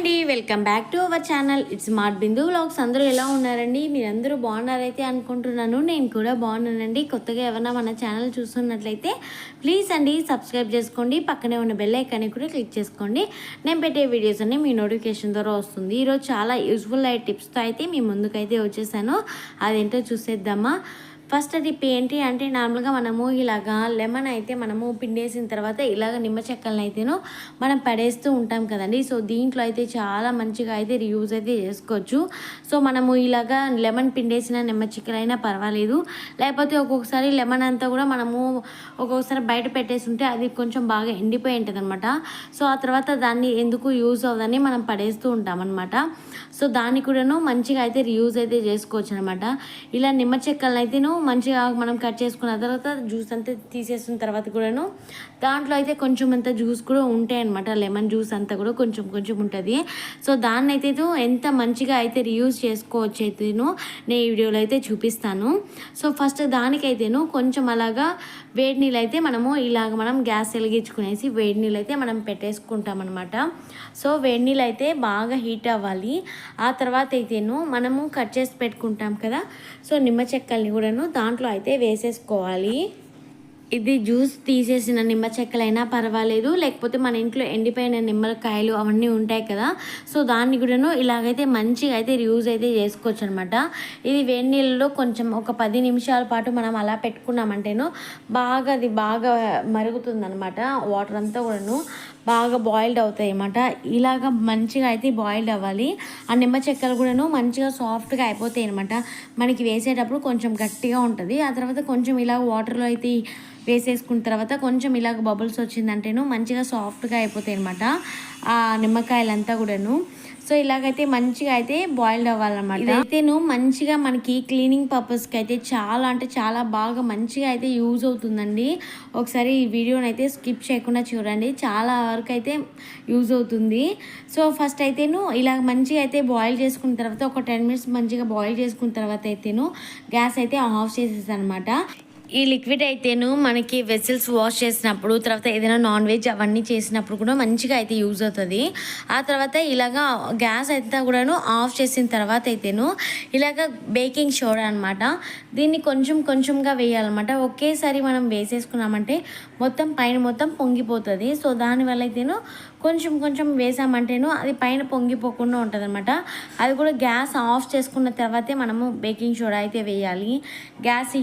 అండి, welcome back to our channel. It's smart Bindu vlogs. అందరూ ఎలా ఉన్నారండి? మీరందరూ బాగున్నారైతే అనుకుంటున్నాను. నేను కూడా బాగున్నానండి. కొత్తగా ఎవరైనా మన ఛానల్ చూస్తున్నట్లయితే ప్లీజ్ అండి సబ్స్క్రైబ్ చేసుకోండి. పక్కనే ఉన్న బెల్ ఐకాన్ని కూడా క్లిక్ చేసుకోండి. నేను పెట్టే వీడియోస్ అన్ని మీ నోటిఫికేషన్ ద్వారా వస్తుంది. ఈరోజు చాలా యూస్ఫుల్ టిప్స్తో అయితే మీ ముందుకైతే వచ్చేసాను. అదేంటో చూసేద్దామా. ఫస్ట్ టిప్ ఏంటి అంటే, నార్మల్గా మనము ఇలాగా లెమన్ అయితే మనము పిండేసిన తర్వాత ఇలాగ నిమ్మ చెక్కలను అయితేనో మనం పడేస్తూ ఉంటాం కదండి. సో దీంట్లో అయితే చాలా మంచిగా అయితే రీయూజ్ అయితే చేసుకోవచ్చు. సో మనము ఇలాగా లెమన్ పిండేసిన నిమ్మ చెక్కలైనా పర్వాలేదు, లేకపోతే ఒక్కొక్కసారి లెమన్ అంతా కూడా మనము ఒక్కొక్కసారి బయట పెట్టేసి ఉంటే అది కొంచెం బాగా ఎండిపోయి ఉంటుంది అనమాట. సో ఆ తర్వాత దాన్ని ఎందుకు యూజ్ అవ్వదని మనం పడేస్తూ ఉంటాం అనమాట. సో దాన్ని కూడాను మంచిగా అయితే రీయూజ్ అయితే చేసుకోవచ్చు అనమాట. ఇలా నిమ్మ చెక్కలను అయితేను మంచిగా మనం కట్ చేసుకున్న తర్వాత జ్యూస్ అంతా తీసేసిన తర్వాత కూడాను దాంట్లో అయితే కొంచెం అంత జ్యూస్ కూడా ఉంటాయి అనమాట. లెమన్ జ్యూస్ అంతా కూడా కొంచెం కొంచెం ఉంటుంది. సో దాన్ని అయితే ఎంత మంచిగా అయితే రీయూజ్ చేసుకోవచ్చు అయితేను నేను ఈ వీడియోలో అయితే చూపిస్తాను. సో ఫస్ట్ దానికైతేను కొంచెం అలాగా వేడి నీళ్ళు అయితే మనము ఇలాగ మనం గ్యాస్ వెలిగించుకునేసి వేడి నీళ్ళు అయితే మనం పెట్టేసుకుంటాం అనమాట. సో వేడి నీళ్ళు అయితే బాగా హీట్ అవ్వాలి. ఆ తర్వాత అయితేను మనము కట్ చేసి పెట్టుకుంటాం కదా, సో నిమ్మ చెక్కల్ని కూడాను దాంట్లో అయితే వేసేసుకోవాలి. ఇది జ్యూస్ తీసేసిన నిమ్మ చెక్కలైనా పర్వాలేదు, లేకపోతే మన ఇంట్లో ఎండిపోయిన నిమ్మకాయలు అవన్నీ ఉంటాయి కదా, సో దాన్ని కూడాను ఇలాగైతే మంచిగా అయితే యూజ్ అయితే చేసుకోవచ్చు అనమాట. ఇది వేడి నీళ్ళలో కొంచెం ఒక 10 నిమిషాల పాటు మనం అలా పెట్టుకున్నామంటేను అది బాగా మరుగుతుందనమాట. వాటర్ అంతా కూడాను బాగా బాయిల్డ్ అవుతాయి అన్నమాట. ఇలాగ మంచిగా అయితే బాయిల్డ్ అవ్వాలి. ఆ నిమ్మ చెక్కలు కూడాను మంచిగా సాఫ్ట్గా అయిపోతాయి అనమాట. మనకి వేసేటప్పుడు కొంచెం గట్టిగా ఉంటుంది. ఆ తర్వాత కొంచెం ఇలా వాటర్లో అయితే వేసేసుకున్న తర్వాత కొంచెం ఇలాగ బబుల్స్ వచ్చిందంటేను మంచిగా సాఫ్ట్గా అయిపోతాయి అనమాట ఆ నిమ్మకాయలంతా కూడాను. సో ఇలాగైతే మంచిగా అయితే బాయిల్డ్ అవ్వాలన్నమాట. ఇదైతేను మంచిగా మనకి క్లీనింగ్ పర్పస్కి అయితే చాలా అంటే చాలా బాగా మంచిగా అయితే యూజ్ అవుతుందండి. ఒకసారి ఈ వీడియోని అయితే స్కిప్ చేయకుండా చూడండి, చాలా వరకు అయితే యూజ్ అవుతుంది. సో ఫస్ట్ అయితేను ఇలా మంచిగా అయితే బాయిల్ చేసుకున్న తర్వాత ఒక 10 మినిట్స్ మంచిగా బాయిల్ చేసుకున్న తర్వాత అయితేను గ్యాస్ అయితే ఆఫ్ చేసేసాను అనమాట. ఈ లిక్విడ్ అయితేను మనకి వెసిల్స్ వాష్ చేసినప్పుడు, తర్వాత ఏదైనా నాన్ వెజ్ అవన్నీ చేసినప్పుడు కూడా మంచిగా అయితే యూజ్ అవుతుంది. ఆ తర్వాత ఇలాగా గ్యాస్ అయితే కూడాను ఆఫ్ చేసిన తర్వాత అయితేను ఇలాగ బేకింగ్ సోడా అనమాట, దీన్ని కొంచెం కొంచెంగా వేయాలన్నమాట. ఒకేసారి మనం వేసేసుకున్నామంటే మొత్తం పైన మొత్తం పొంగిపోతుంది. సో దానివల్ల అయితేను కొంచెం కొంచెం వేసామంటేను అది పైన పొంగిపోకుండా ఉంటుంది అనమాట. అది కూడా గ్యాస్ ఆఫ్ చేసుకున్న తర్వాతే మనము బేకింగ్ సోడా అయితే వేయాలి. గ్యాస్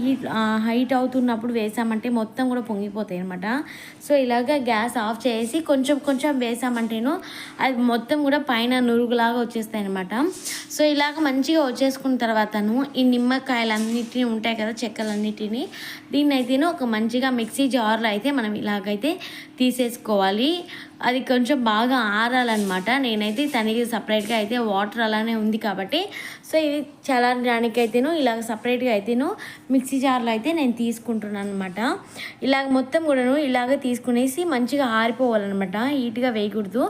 హీట్ అవుతున్నప్పుడు వేసామంటే మొత్తం కూడా పొంగిపోతాయి అనమాట. సో ఇలాగ గ్యాస్ ఆఫ్ చేసి కొంచెం కొంచెం వేసామంటేను అది మొత్తం కూడా పైన నురుగులాగా వచ్చేస్తాయి అనమాట. సో ఇలాగ మంచిగా వచ్చేసుకున్న తర్వాతను ఈ నిమ్మకాయలన్నిటిని ఉంటాయి కదా, చెక్కలన్నిటిని, దీన్ని అయితేను ఒక మంచిగా మిక్సీ జార్లో అయితే మనం ఇలాగైతే తీసేసుకోవాలి. అది కొంచెం బాగా ఆరాలన్నమాట. నేనైతే తనకి సపరేట్గా అయితే వాటర్ అలానే ఉంది కాబట్టి సో ఇది చల్లారడానికి అయితేను ఇలాగ సపరేట్గా అయితేను మిక్సీ జార్లో అయితే నేను తీసుకుంటున్నాను అనమాట. ఇలాగ మొత్తం కూడాను ఇలాగ తీసుకునేసి మంచిగా ఆరిపోవాలన్నమాట, హీట్గా వేయకూడదు.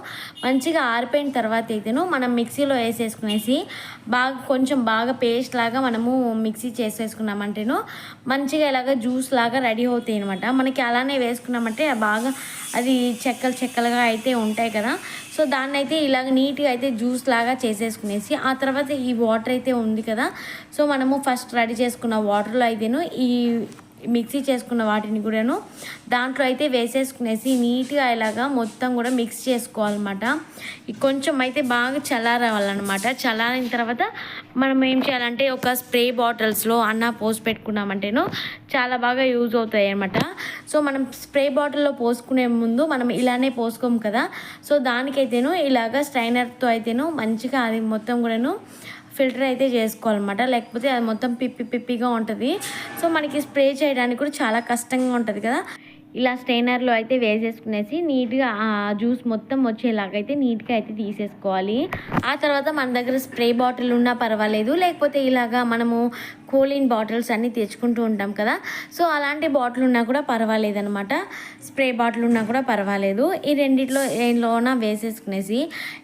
మంచిగా ఆరిపోయిన తర్వాత అయితేను మనం మిక్సీలో వేసేసుకునేసి కొంచెం బాగా పేస్ట్ లాగా మనము మిక్సీ చేసేసుకున్నామంటేను మంచిగా ఇలాగ జ్యూస్ లాగా రెడీ అవుతాయి అనమాట. మనకి అలానే వేసుకున్నామంటే బాగా అది చెక్కలుగా అయితే ఉంటాయి కదా, సో దాన్ని అయితే ఇలాగ నీట్గా అయితే జ్యూస్ లాగా చేసేసుకునేసి ఆ తర్వాత ఈ వాటర్ అయితే ఉంది కదా, సో మనము ఫస్ట్ రెడీ చేసుకున్న వాటర్లో అయితేను ఈ మిక్సీ చేసుకున్న వాటిని కూడాను దాంట్లో అయితే వేసేసుకునేసి నీట్గా ఇలాగా మొత్తం కూడా మిక్స్ చేసుకోవాలన్నమాట. కొంచెం అయితే బాగా చల్లారవాలన్నమాట. చల్లారిన తర్వాత మనం ఏం చేయాలంటే ఒక స్ప్రే బాటిల్స్లో అన్న పోసి పెట్టుకున్నామంటేను చాలా బాగా యూజ్ అవుతాయి అన్నమాట. సో మనం స్ప్రే బాటిల్లో పోసుకునే ముందు మనం ఇలానే పోసుకోము కదా, సో దానికైతేను ఇలాగ స్ట్రైనర్తో అయితేను మంచిగా అది మొత్తం కూడాను ఫిల్టర్ అయితే చేసుకోవాలన్నమాట. లేకపోతే అది మొత్తం పిప్పిగా ఉంటుంది. సో మనకి స్ప్రే చేయడానికి కూడా చాలా కష్టంగా ఉంటుంది కదా. ఇలా స్ట్రైనర్లో అయితే వేసేసుకునేసి నీట్గా ఆ జ్యూస్ మొత్తం వచ్చేలాగైతే నీట్గా అయితే తీసేసుకోవాలి. ఆ తర్వాత మన దగ్గర స్ప్రే బాటిల్ ఉన్నా పర్వాలేదు, లేకపోతే ఇలాగా మనము కూలింగ్ బాటిల్స్ అన్నీ తెచ్చుకుంటూ ఉంటాం కదా. సో అలాంటి బాటిల్ ఉన్నా కూడా పర్వాలేదనమాట, స్ప్రే బాటిల్ ఉన్నా కూడా పర్వాలేదు. ఈ రెండిట్లోన వేసేసుకునేసి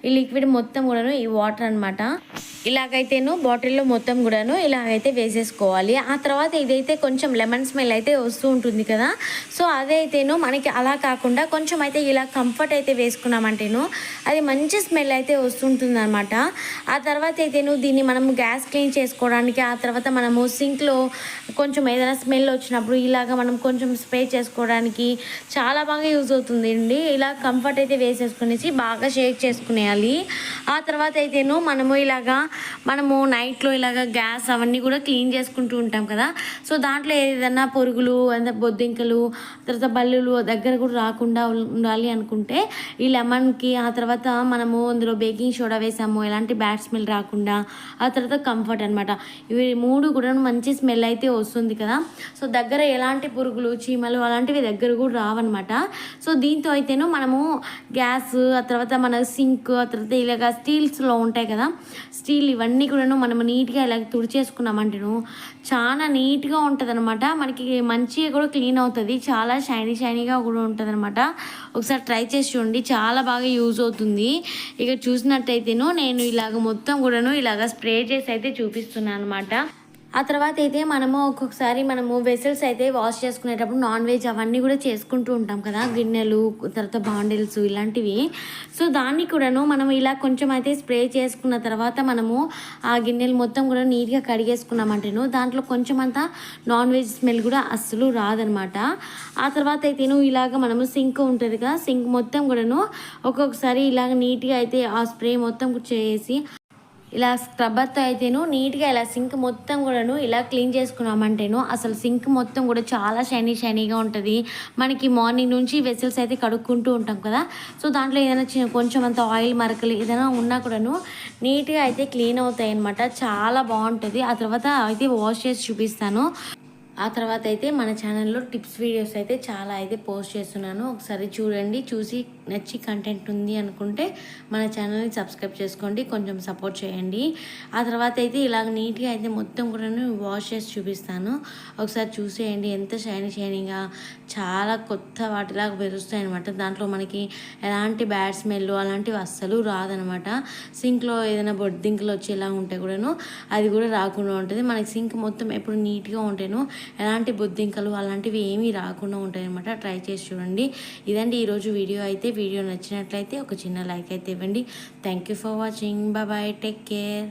ఈ లిక్విడ్ మొత్తం కూడాను ఈ వాటర్ అనమాట ఇలాగైతేను బాటిల్లో మొత్తం కూడాను ఇలాగైతే వేసేసుకోవాలి. ఆ తర్వాత ఇదైతే కొంచెం లెమన్ స్మెల్ అయితే వస్తూ ఉంటుంది కదా. సో అదైతేను మనకి అలా కాకుండా కొంచెం అయితే ఇలా కంఫర్ట్ అయితే వేసుకున్నామంటేను అది మంచి స్మెల్ అయితే వస్తుంటుంది అనమాట. ఆ తర్వాత అయితేను దీన్ని మనం గ్యాస్ క్లీన్ చేసుకోవడానికి, ఆ తర్వాత మనము సింక్లో కొంచెం ఏదైనా స్మెల్ వచ్చినప్పుడు ఇలాగ మనం కొంచెం స్ప్రే చేసుకోవడానికి చాలా బాగా యూజ్ అవుతుంది అండి. ఇలా కంఫర్ట్ అయితే వేసేసుకునేసి బాగా షేక్ చేసుకునేయాలి. ఆ తర్వాత అయితేను మనము నైట్లో ఇలాగ గ్యాస్ అవన్నీ కూడా క్లీన్ చేసుకుంటూ ఉంటాం కదా. సో దాంట్లో ఏదైనా పురుగులు బొద్దింకలు తర్వాత బల్లులు దగ్గర కూడా రాకుండా ఉండాలి అనుకుంటే ఈ లెమన్కి, ఆ తర్వాత మనము అందులో బేకింగ్ సోడా వేసాము, ఎలాంటి బ్యాడ్ స్మెల్ రాకుండా, ఆ తర్వాత కంఫర్ట్ అనమాట. ఇవి 3 కూడా మంచి స్మెల్ అయితే వస్తుంది కదా. సో దగ్గర ఎలాంటి పురుగులు చీమలు అలాంటివి దగ్గర కూడా రావన్నమాట. సో దీంతో అయితేను మనము గ్యాస్, ఆ తర్వాత మన సింక్, ఆ తర్వాత ఇలాగ స్టీల్స్లో ఉంటాయి కదా, స్టీల్ ఇవన్నీ కూడాను మనము నీట్గా ఇలా తుడిచేసుకున్నామంటేను చాలా నీట్గా ఉంటుంది అనమాట. మనకి మంచిగా కూడా క్లీన్ అవుతుంది, చాలా షైనీగా కూడా ఉంటుంది అనమాట. ఒకసారి ట్రై చేసి చూడండి, చాలా బాగా యూజ్ అవుతుంది. ఇక చూసినట్టయితేను నేను ఇలాగ మొత్తం కూడాను ఇలాగ స్ప్రే చేసి అయితే చూపిస్తున్నాను అనమాట. ఆ తర్వాత అయితే ఒక్కొక్కసారి మనము వెసల్స్ అయితే వాష్ చేసుకునేటప్పుడు నాన్ వెజ్ అవన్నీ కూడా చేసుకుంటూ ఉంటాం కదా, గిన్నెలు తర్వాత బాండిల్స్ ఇలాంటివి. సో దాన్ని కూడాను మనం ఇలా కొంచెం అయితే స్ప్రే చేసుకున్న తర్వాత మనము ఆ గిన్నెలు మొత్తం కూడా నీట్గా కడిగేసుకున్నామంటేను దాంట్లో కొంచెం అంతా నాన్ వెజ్ స్మెల్ కూడా అస్సలు రాదనమాట. ఆ తర్వాత అయితేను ఇలాగ మనము సింక్ ఉంటుంది కదా, సింక్ మొత్తం కూడాను ఒక్కొక్కసారి ఇలాగ నీట్గా అయితే ఆ స్ప్రే మొత్తం చేసి ఇలా స్క్రబ్బర్తో అయితేను నీట్గా ఇలా సింక్ మొత్తం కూడాను ఇలా క్లీన్ చేసుకున్నామంటేను అసలు సింక్ మొత్తం కూడా చాలా షైనీగా ఉంటుంది. మనకి మార్నింగ్ నుంచి వెసల్స్ అయితే కడుక్కుంటూ ఉంటాం కదా. సో దాంట్లో ఏదైనా కొంచెం అంత ఆయిల్ మరకలు ఏదైనా ఉన్నా కూడాను నీట్గా అయితే క్లీన్ అవుతాయి అన్నమాట. చాలా బాగుంటుంది. ఆ తర్వాత అయితే వాష్ చేసి చూపిస్తాను. ఆ తర్వాత అయితే మన ఛానల్లో టిప్స్ వీడియోస్ అయితే చాలా అయితే పోస్ట్ చేస్తున్నాను, ఒకసారి చూడండి. చూసి నచ్చి కంటెంట్ ఉంది అనుకుంటే మన ఛానల్ని సబ్స్క్రైబ్ చేసుకోండి, కొంచెం సపోర్ట్ చేయండి. ఆ తర్వాత అయితే ఇలాగ నీట్గా అయితే మొత్తం కూడా వాష్ చేసి చూపిస్తాను, ఒకసారి చూసేయండి. ఎంత షైనీగా చాలా కొత్త వాటిలాగా పెరుస్తాయి అనమాట. దాంట్లో మనకి ఎలాంటి బ్యాడ్ స్మెల్ అలాంటివి అస్సలు రాదనమాట. సింక్లో ఏదైనా బొద్దింకలు వచ్చేలా ఉంటే కూడాను అది కూడా రాకుండా ఉంటుంది. మనకి సింక్ మొత్తం ఎప్పుడు నీట్గా ఉంటేను ఎలాంటి బొద్దింకలు అలాంటివి ఏమీ రాకుండా ఉంటాయి అనమాట. ట్రై చేసి చూడండి. ఇదండి ఈరోజు వీడియో అయితే. వీడియో నచ్చినట్లయితే ఒక చిన్న లైక్ అయితే ఇవ్వండి. Thank you for watching. Bye, take care.